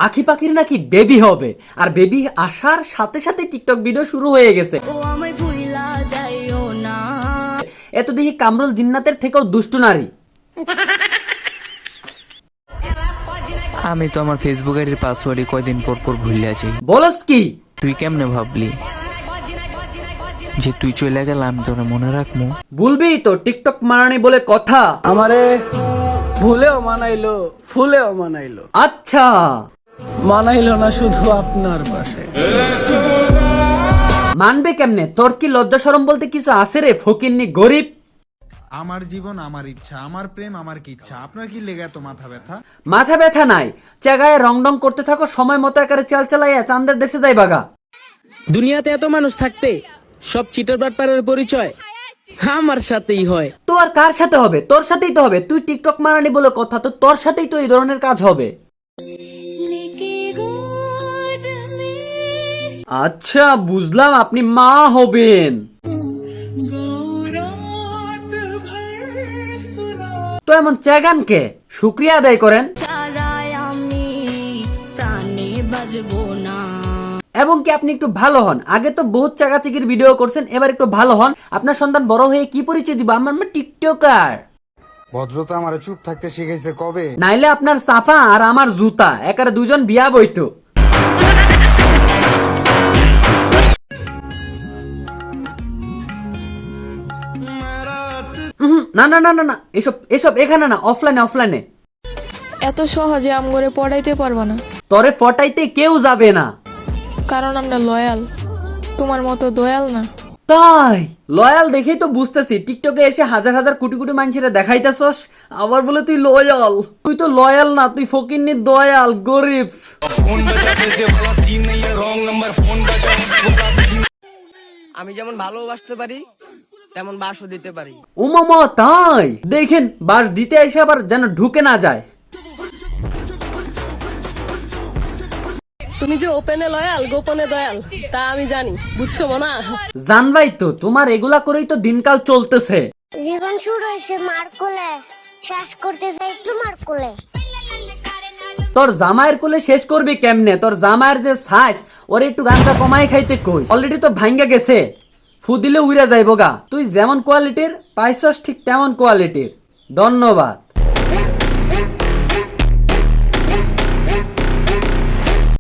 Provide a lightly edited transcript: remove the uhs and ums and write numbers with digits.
আখি পাখির নাকি বেবি হবে, আর বেবি আসার সাথে সাথে টিকটক ভিডিও শুরু হয়ে গেছে। এত দেখি কামরুল জিন্নাতের থেকেও দুষ্টু নারী। আমি তো আমার ফেসবুক আইডির পাসওয়ার্ডই কয়দিন পর পর ভুলে আছি। বলস কি? তুই কেমনে ভাবলি যে তুই চলে গেল আমি তোরা মনে রাখবো? বলবি তো টিকটক মারানি বলে কথা। আমারে ভুলেও মানাইলো, ফুলেও মানাইলো। আচ্ছা, মানাইলো না শুধু আপনার পাশে। মানবে কেমনে? তোর কি লজ্জা শরম বলতে কিছু আছে রে ফকিন্নি গরিব? আমার জীবন আমার ইচ্ছা, আমার প্রেম আমার কি ইচ্ছা, আপনার কি লেগে এত মাথা ব্যথা? মাথা ব্যথা নাই, জায়গায় রংডং করতে থাকো, সময় মতো একারে চাল চালাইয়া চান্দের দেশে যাই বাগা। দুনিয়াতে এত মানুষ থাকতে সব চিটার বাটপারের পরিচয় আমার সাথেই হয়। তো আর কার সাথে হবে? তোর সাথেই তো হবে। তুই টিকটক মারানি বলে কথা, তো তোর সাথেই তো এই ধরনের কাজ হবে। আচ্ছা বুঝলাম, আপনি মা হবেন। তো এমন চ্যাগান কে? শুক্রিয়া আদায় করেন। এবং কি আপনি একটু ভালো হন। আগে তো বহুত চাকাচিকির ভিডিও করছেন, এবার একটু ভালো হন। আপনার সন্তান বড় হয়ে কি পরিচয় দিব? আমার মা টিকটকার। ভদ্রতা আমারে চুপ থাকতে শিখাইছে কবে? নাইলে আপনার সাফা আর আমার জুতা একারে দুজন বিয়া বইতো। না না না না না, এসব এসব এখানে না, অফলাইনে অফলাইনে। এত সহজে আমগরে পড়াইতে পারবো না, তরে ফটাইতে কেউ যাবে না, কারণ আমরা লয়াল, তোমার মতো দয়াল না। তাই লয়াল দেখেই তো বুঝতেছি। টিকটকে এসে হাজার হাজার কোটি কোটি মানুষেরা দেখাইতেছস, আবার বলে তুই লয়াল। তুই তো লয়াল না, তুই ফকিন্নি দয়াল গরিবস। আমি যেমন ভালোবাসতে পারি তেমন বাসও দিতে পারি। ও মামা তাই দেখেন, বাস দিতে এসে আবার যেন ঢুকে না যায়। তুমি যে ওপেনে লয়াল গোপনে দয়াল তা আমি জানি, বুঝছো মনা? জানবাই তো, তোমার এগুলা করেই তো দিনকাল চলতেছে। জীবন শুরু হয়েছে মার কোলে, শেষ করতে যাই তোমার কোলে। তোর জামাইয়ের কোলে শেষ করবি কেমনে? তোর জামাইয়ের যে সাইজ, ওর একটু গানটা কমাই খাইতে কই। অলরেডি তো ভাঙ্গা গেছে, ফু দিলে উড়ে যাইব গা। তুই যেমন কোয়ালিটির পাইছস ঠিক তেমন কোয়ালিটির। ধন্যবাদ।